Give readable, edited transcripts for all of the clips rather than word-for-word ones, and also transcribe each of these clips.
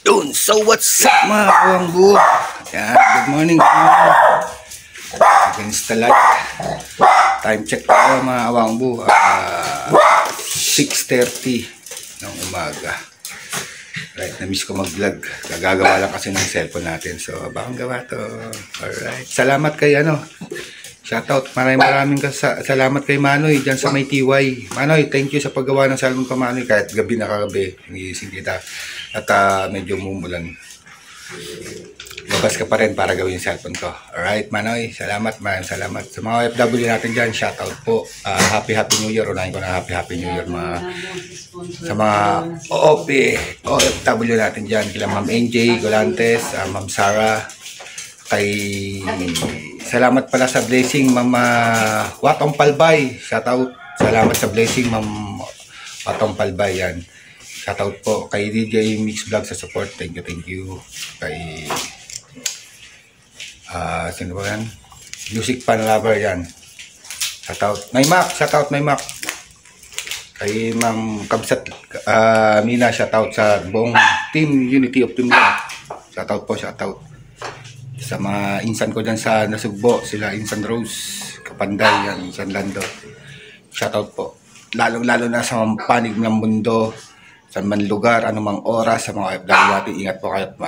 Yun, so what's up mga kawangbu? Yan, good morning, good morning. Against the light. Time check tayo mga kawangbu. 6:30 ng umaga. Right, na-miss ko mag-vlog. Gagawa lang kasi ng cellphone natin. So, bakang gawa to. Alright. Salamat kay shoutout. Maraming salamat kay Manoy dyan sa may TY. Manoy, thank you sa paggawa ng cellphone ko, Manoy. Kahit gabi na kagabi, nagigising kita. At medyo mumulan. Labas ka pa rin para gawin yung cellphone ko. Alright, Manoy. Salamat, man. Salamat. Sa mga OFW natin dyan, shoutout po. Happy New Year. Unahin ko na Happy New Year sa mga OFW natin dyan. Kila Ma'am NJ Golantes, Ma'am Sarah. Salamat pala sa blessing, Ma'am Watong Palbay. Shoutout. Salamat sa blessing, Ma'am Watong Palbay. Yan. Shoutout po kay DJ Mix Vlog sa support. Thank you. Kay sino ba yan? Music Fan Lover yan. Shoutout Naymak. Kay Ma'am Kabsat Mina, shoutout sa buong team Unity of Team Love. Shoutout po. Sa mga insan ko dyan sa Nasugbo, sila Insan Rose, Kapanday, yan, Insan Lando. Shoutout po. Lalo na sa mga panig ng mundo, sa man lugar, anumang oras, sa mga OFW natin, ingat po kayo at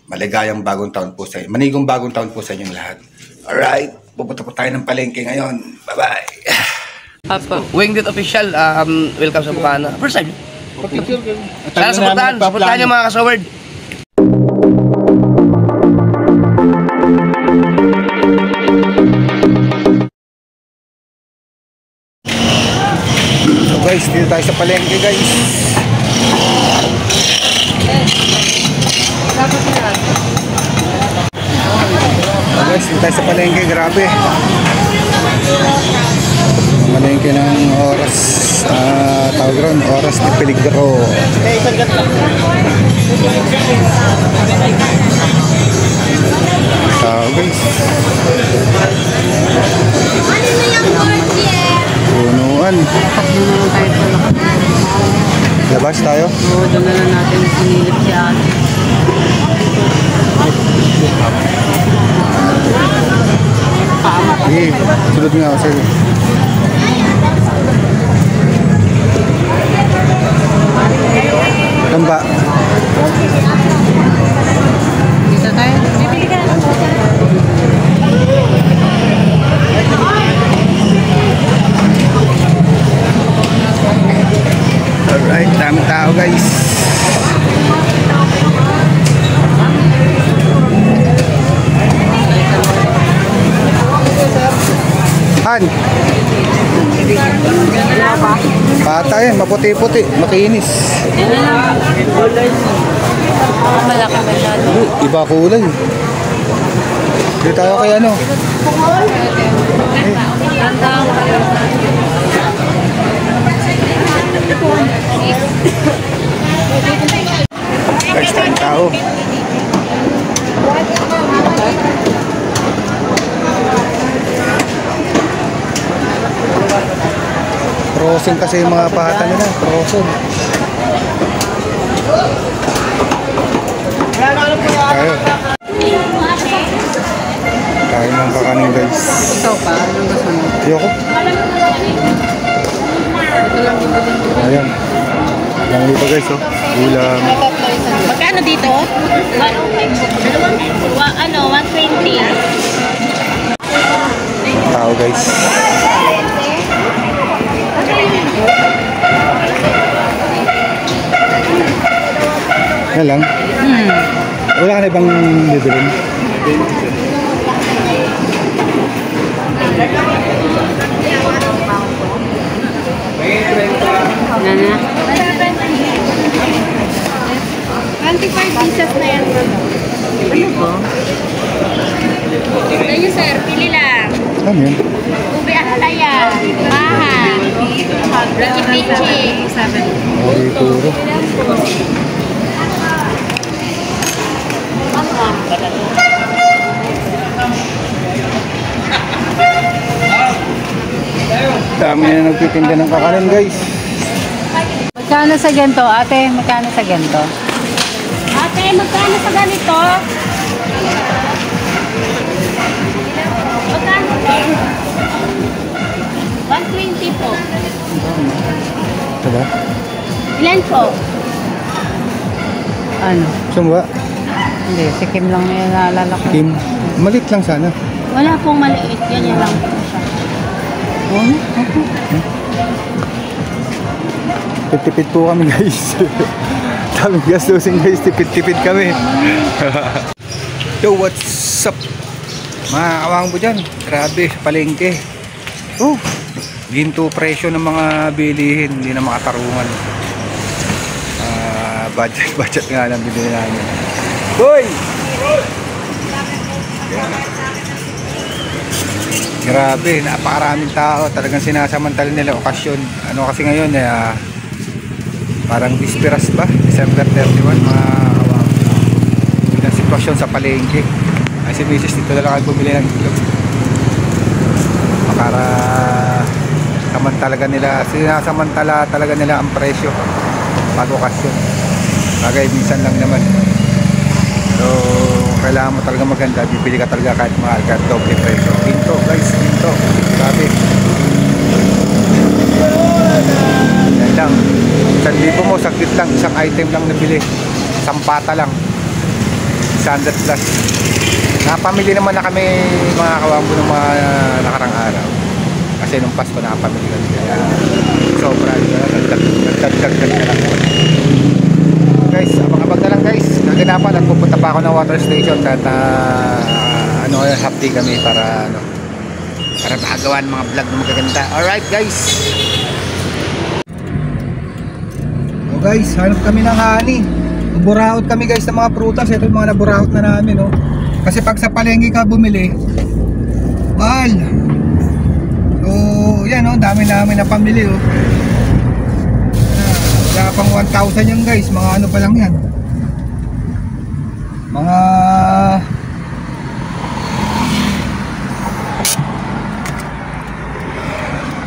maligayang bagong taon po sa inyo. Manigong bagong taon po sa inyong lahat. Alright, pupunta po tayo ng palengke ngayon. Bye-bye! Wingdit Official, welcome sa Bukana. First time. Sana supportahan yung mga kasaward. So guys, dito tayo sa palengke guys. So guys, dito tayo sa palengke, grabe. Palengke ng oras, oras ni Peligro. So guys, punuan. Labas tayo? Oo, doon na natin sinilip si ate. Sige, sulod nga ako sa'yo. Tamba. Dito tayo. Bibili ka na. Alright, daming tao guys. Han. Bata yan, maputi-puti, makinis. Malaki masyado. Iba kulay. Dito tayo kay ano? Guys, tayong tao. Crossing kasi yung mga pahatan nila. Crossing. Tayo ng kakanin guys. Ikaw pa? Anong gusto mo? Ayoko. Ito lang yung bilhin ko. Ayan. Lang dito guys, oh. Ulam. Magkano dito? 120. Tao guys. Yan lang. Wala ka na ibang bibilin? Nana? 25 pieces na yan. Ano po? Ito yung sir, pili lang. Ano yun? Ube ahalaya, maha, pichi-pichi. Okay, puro. Dami na nagtitinda ng kakanin guys. Magkano sa ganito, ate? Magkano sa ganito? Ate, magkano sa ganito? Magkano? 120 po. Ito ba? Ilan po? Ano? Sumwa? Hindi, si Kim lang na yung naalala ko. Kim? Malit lang sana. Wala pong maliit. Ganyan lang po siya. Oh, Tipid po kami guys. Daming gastusin guys, tipid kami. Yo, what's up? Mga kawang po dyan. Grabe, sa palengke. Oh, ginto presyo ng mga bilihin. Hindi na makatarungan. Budget nga lang binili namin. Boy! Grabe, napakaraming tao. Talagang sinasamantala nila okasyon. Ano kasi ngayon, parang bisperas ba? December 31, mga kawang. Yung sitwasyon sa palengke. Ay si Mrs. dito na lang ay bumili ng itlog. Para sinasamantala talaga nila ang presyo pag okasyon. Bagay, minsan lang naman. So, kailangan mo talaga maganda, bibili ka talaga kahit mahal, kahit doble presyo. Ginto guys, ginto. Grabe. Yan lang. 1,000 mo, sakit lang. Isang item lang nabili. Isang pata lang. 100 plus. Nakapamili naman na kami mga kawambo ng mga nakarang araw. Kasi nung Pasko nakapamili kami. Kaya sobra. Nagdagdag na lang. Guys, abang-abang na lang guys. Naganapan at pupunta pa ako ng water station at happy kami para magawa ng mga vlog na magaganda. Alright guys. So guys, hanap kami ng honey. Naburaot kami guys ng mga prutas. Ito yung mga naburaot na namin, oh. Kasi pag sa palengke ka bumili, mahal. So yan, oh, dami namin na pamili, oh. Wala pang 1,000 yan guys. Mga ano pa lang yan. Mga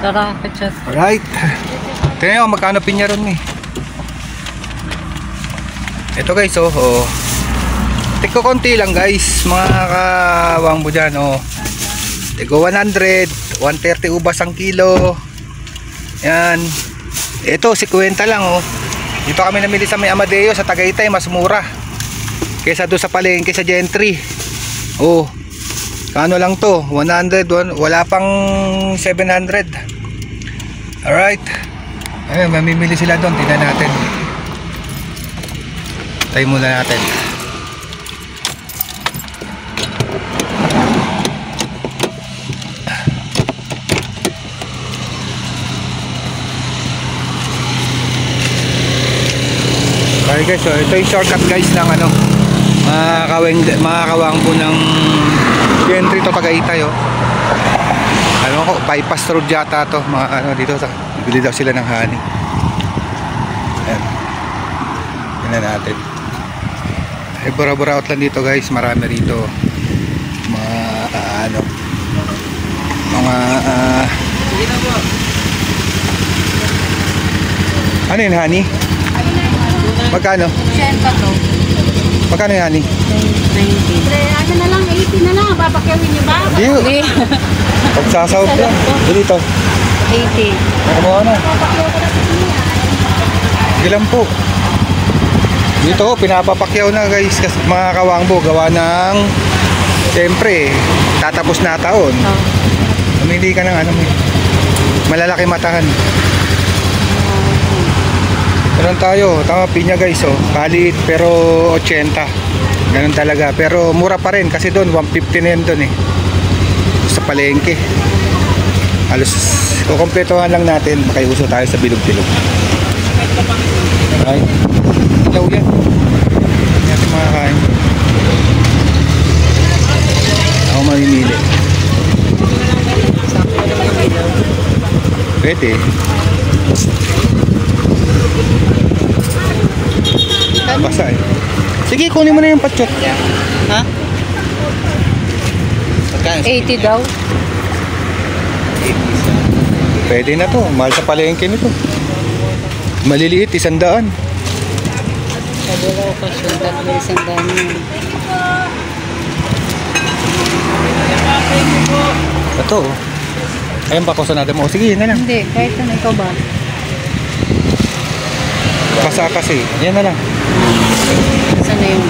tara, kachat. alright. Tingnan nyo magkano pinya ron eh. Ito guys, oh. Tiko konti lang guys. Mga kawang mo dyan, oh. Tiko 100, 130 ubas ang kilo. Yan. Ito 50 lang, oh. Dito kami namili sa may Amadeo sa Tagaytay, mas mura kaysa doon sa palengke sa Gentry. Oh. Kano lang to? 100, wala pang 700. Alright. Ayun, mamimili sila doon. Tingnan natin. Tayo muna natin. Okay guys, so ito yung shortcut guys ng mga kawang po ng Gentry to Tagaytay, oh. Ano ko, bypass road yata to, mga dito sa bibili daw sila ng honey. Ayan. Tingnan natin. Eh, bura-buraot lang dito guys, marami rito. Mga ano yun, honey? Magkano? 80 to. Magkano yung honey? 90. Ano na lang, 80 na lang. Babakyawin niyo ba? Hindi. Pagsasahod yan. Dito. 80. Nakabawa na. Sige lang po. Dito ko, pinapapakyaw na guys. Kasi mga kawangbo, gawa ng siyempre, tatapos na taon. Pumili ka ng malalaki matahan. Meron tayo, tama pinya guys, oh. Palit pero 80. Ganun talaga, pero mura pa rin kasi doon 150 na yan doon eh. Sa palengke. Halos kukompletohan lang natin, makiuso tayo sa bilog-bilog. Ay, ilaw yan. Hindi natin makakain. Ako mamimili. Pwede. Basa eh. Sige, kunin mo na yung patsyot. Ha? 80 daw. Pwede na to. Mahal sa palengke nito. Maliliit, 100. Wala okasyon, tatlo isang dami. Ito. Ayun pa kusunada mo. Sige, yan na lang. Hindi, kahit ano, ikaw ba? Basa kasi. Yan na lang. Saan na yung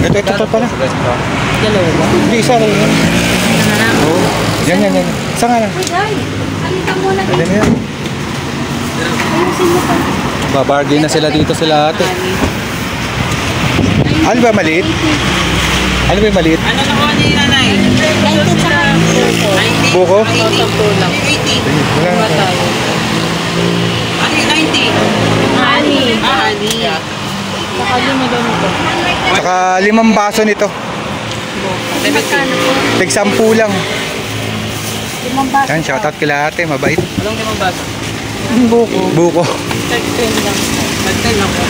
Ito pala. dalawa ba? Hindi, isa lang. Ano na lang? Oo. Yan. Isa nga lang. Halika muna. Yan yan. Ayusin mo pa. Babargain na sila dito sila ate. Ano ba maliit? Ano ba yung maliit? Ano nakuha niya yung nanay? 90 tsaka 90. Buko? 80. lang. 80. Wala Wala na. tayo. Ano yung 90? honey. Ah, honey. Saka lima daw nito. Saka 5 baso nito. 70. Tig 10 lang. 5 baso. Yan, shoutout kila ate. Mabait. Walang limang baso. Buko. Buko. 10 lang. Nag-10 lang po.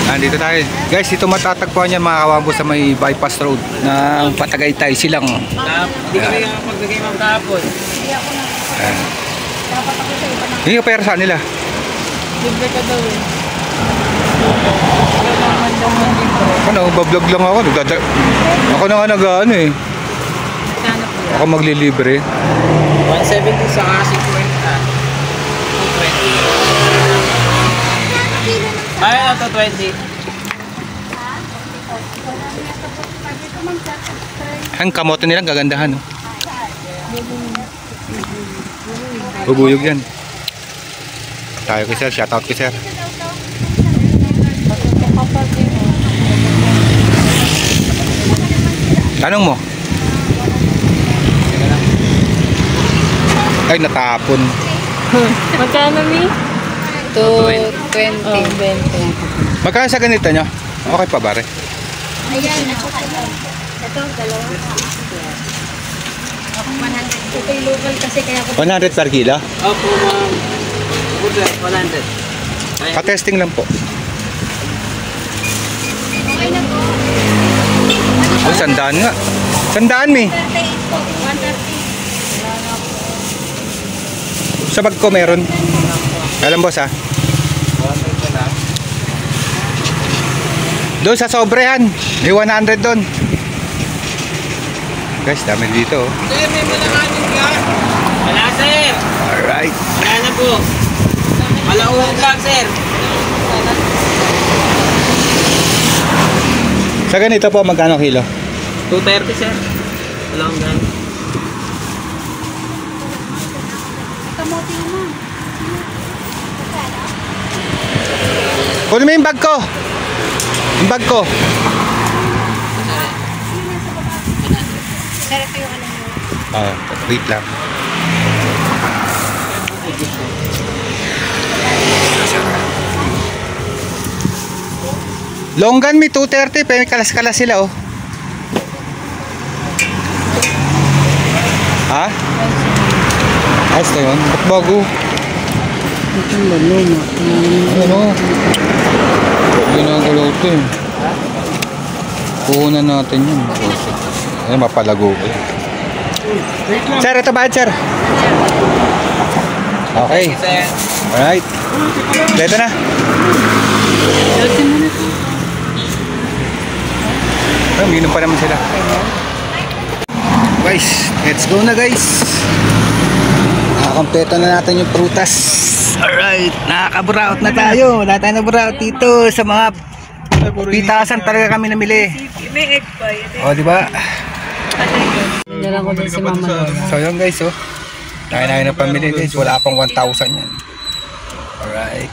Andito tayo. Guys, dito matatagpuan yan mga kawambo sa may bypass road ng Patagaytay Silang. Hindi kami magbigay mga kahapon. Hindi ka pera sa nila. Libre ka daw eh. Wala naman daw ng libre. Ano, bablog lang ako. Ako na nga nag-ano eh. Magkano po? Ako maglilibre. 170 sa 50. 220. Ay, ito 20. Ang kamote nila gagandahan. No? Bubuyog yan. Tayo ko sir, shoutout ko sir. Tanong mo. Ay, natapon. Magkano mi? 220. 20. Magkano sa ganito nyo? Okay pa bare? Ayan. Ito, dalawa. Ito yung local kasi kaya ko 100 per kilo? Opo, ma'am. Good luck, 100. Ay, Pa-testing lang po. okay na po. Oh, 100 nga. 100 mi. 38 po. 130. Sa bag ko meron. Alam boss ha? Doon sa sobrehan. May 100 doon. Guys, dami dito. Oh. sir, may malakanin ka? Wala, sir. Alright. Wala na po. Malauhog lang, sir. Sa ganito po, magkano kilo? 230, sir. Walang gan. Kamote naman. Kunin mo yung bag ko. Yung bag ko. Sir, ito yung alam mo. Wait lang. Longgan mi 230, pero may kalas-kalas sila oh. Ha? Ayos na yun. Ba't bago? Ito yung luma. Ano? Ginagawa ito eh. Puhunan natin yun. Ay, mapalago ko. Sir, ito ba, sir? Okay. Sir. Alright. Ito na. Ay, uminom pa naman sila. Guys, let's go na guys. Nakakompleto na natin yung prutas. Alright, nakaka-browt na tayo. Wala tayo na browt dito sa mga pitasan talaga kami namili. May egg pa yun. O, di ba? Dala ko din si Mama Lola. So, yun guys, oh. Tayo na pamili guys. Wala pang 1,000 yan. Alright.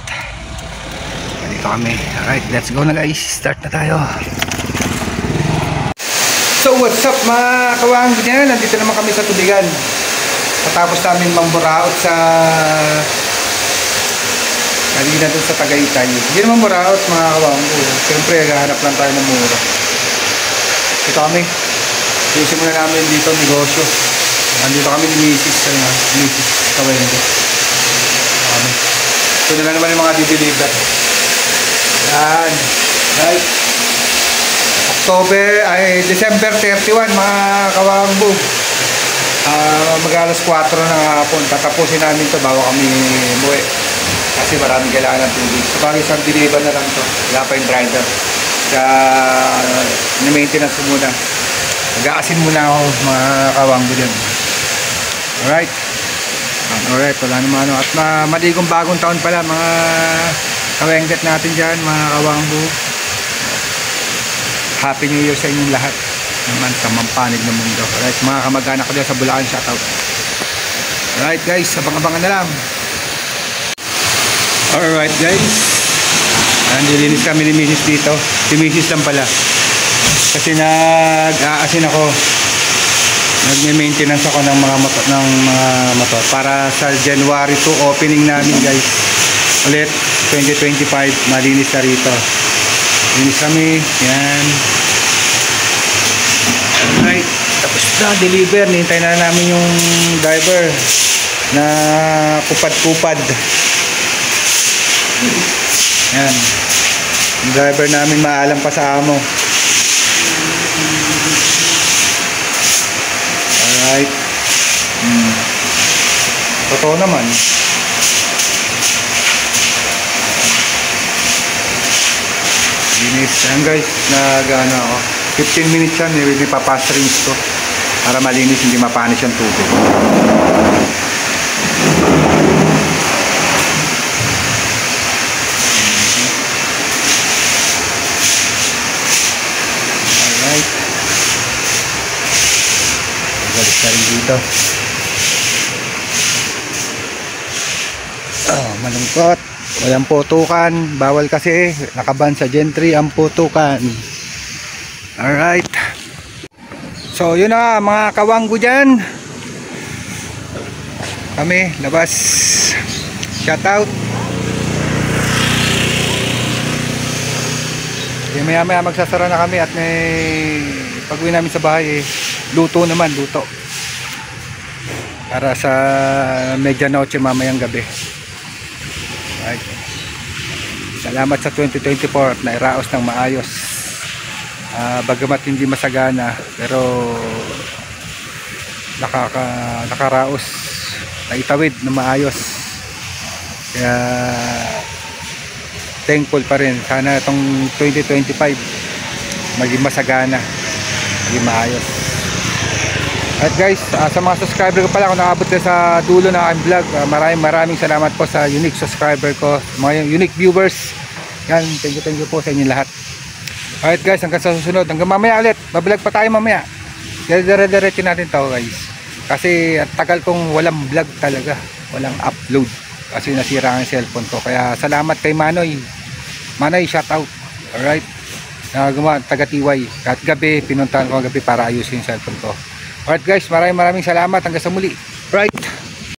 Dito kami. Alright, let's go na guys. Start na tayo. So, what's up mga kawang ganyan? Nandito naman kami sa tubigan. Matapos namin mamburaot sa kanina dun sa Tagaytay. Hindi naman muraot mga kawang. Siyempre, naghahanap lang tayo ng mura. Ito kami. Sisimula namin dito negosyo. Nandito kami ni Mrs. Mrs. Kawende. Kami. Ito na lang naman yung mga dideliver. Yan. Right. December 31 mga kawangbo. Mag-alas 4 ng hapon. Tatapusin namin ito bago kami umuwi. Kasi maraming kailangan ng tubig. So bagay isang deliver na lang to. Wala pa yung grinder. Kaya ni-maintenance ko muna. Mag-aasin muna ako mga kawanggo dyan. Alright. Alright, wala naman ano. At maligong bagong taon pala mga kawengget natin dyan, mga kawanggo. Happy New Year sa inyong lahat. Naman sa mampanig ng mundo. Alright, mga kamag-anak ko dyan sa Bulacan, shoutout. Alright guys, abang-abangan na lang. Alright guys, nililinis kami ni Mrs. dito. Si Mrs. lang pala. Kasi nag-aasin ako. Nag-maintenance ako ng mga motor para sa January 2 opening namin guys. Ulit 2025 malinis na rito. Linis kami. Yan. Alright, tapos na deliver. Nihintay na namin yung driver na kupad-kupad. Yan. Yung driver namin maalam pa sa amo. Alright. Totoo naman. Linis. Ayan guys, nag-ano ako. 15 minutes yan, ipapass rinse ko para malinis, hindi mapanis yung tubig. Alright. Galis na rin dito. Malungkot. Walang putukan. Bawal kasi. Nakaban sa gentry ang putukan. Alright. So yun na mga kawanggo dyan. Kami labas. Shoutout. Maya maya magsasara na kami at may pag-uwi namin sa bahay luto naman, luto. Para sa medianoche mamayang gabi. Alright. Salamat sa 2024 na iraos ng maayos. Bagamat hindi masagana pero nakaraos, naitawid na maayos. Kaya thankful pa rin. Sana itong 2025 maging masagana, maging maayos. At guys, sa mga subscriber ko pala, kung nakabot na sa dulo ng aking vlog, maraming salamat po sa unique subscriber ko, mga unique viewers. Yan, thank you po sa inyo lahat. Alright guys, hanggang sa susunod, hanggang mamaya ulit, bablog pa tayo mamaya. Dire-diretso natin to guys. Kasi at tagal kong walang vlog talaga, walang upload. Kasi nasira ang cellphone ko. Kaya salamat kay Manoy. Manoy, shoutout. Alright. Nagagawa, taga-tiway. At gabi, pinuntahan ko gabi para ayusin yung cellphone ko. Alright guys, maraming salamat. Hanggang sa muli. Right.